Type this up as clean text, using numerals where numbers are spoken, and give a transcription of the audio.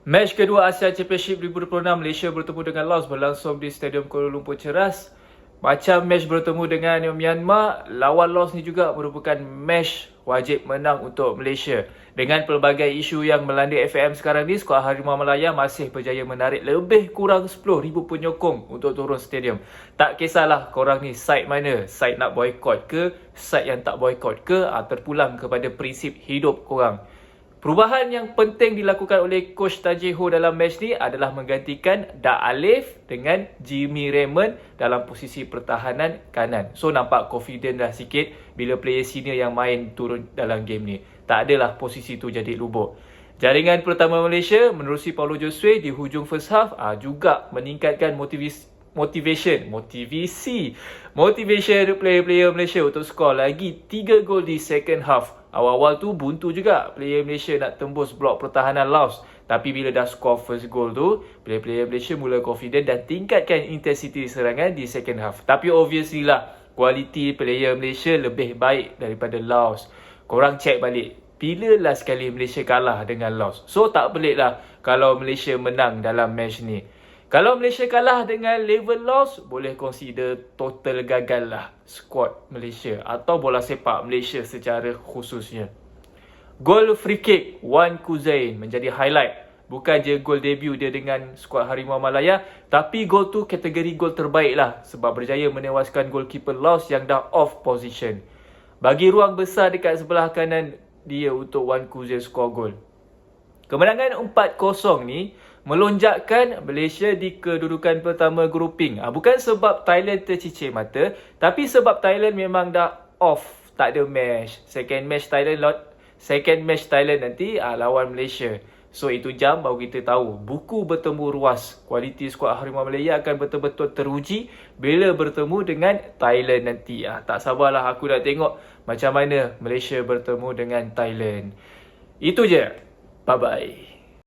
Match kedua Asia Championship 2026 Malaysia bertemu dengan Laos berlangsung di Stadium Kuala Lumpur Ceras. Macam match bertemu dengan Myanmar, lawan Laos ni juga merupakan match wajib menang untuk Malaysia. Dengan pelbagai isu yang melanda FAM sekarang ni, skuad Harimau Malaya masih berjaya menarik lebih kurang 10,000 penyokong untuk turun stadium. Tak kisahlah korang ni side mana, side nak boykot ke, side yang tak boykot ke, terpulang kepada prinsip hidup korang. Perubahan yang penting dilakukan oleh Coach Tan Jee Ho dalam match ni adalah menggantikan Da Alif dengan Jimmy Raymond dalam posisi pertahanan kanan. So nampak confident dah sikit bila player senior yang main turun dalam game ni. Tak adalah posisi tu jadi lubuk. Jaringan pertama Malaysia menerusi Paulo Josue di hujung first half juga meningkatkan motivation player-player Malaysia untuk skor lagi 3 gol di second half. Awal-awal tu buntu juga player Malaysia nak tembus blok pertahanan Laos. Tapi bila dah skor first goal tu, player-player Malaysia mula confident dan tingkatkan intensity serangan di second half. Tapi obviously lah, kualiti player Malaysia lebih baik daripada Laos. Korang check balik, bila last kali Malaysia kalah dengan Laos? So tak pelik lah kalau Malaysia menang dalam match ni. Kalau Malaysia kalah dengan level Laos, boleh consider total gagal lah skuad Malaysia atau bola sepak Malaysia secara khususnya. Gol free kick Wan Kuzain menjadi highlight. Bukan je gol debut dia dengan skuad Harimau Malaya, tapi gol tu kategori gol terbaik lah sebab berjaya menewaskan goalkeeper Laos yang dah off position. Bagi ruang besar dekat sebelah kanan dia untuk Wan Kuzain skor gol. Kemenangan 4-0 ni melonjakkan Malaysia di kedudukan pertama grouping. Bukan sebab Thailand tercicir mata, tapi sebab Thailand memang dah off, tak ada match. Second match Thailand nanti lawan Malaysia. So itu jam baru kita tahu buku bertemu ruas. Kualiti skuad Harimau Malaya akan betul-betul teruji bila bertemu dengan Thailand nanti. Tak sabarlah aku nak tengok macam mana Malaysia bertemu dengan Thailand. Itu je. Bye-bye.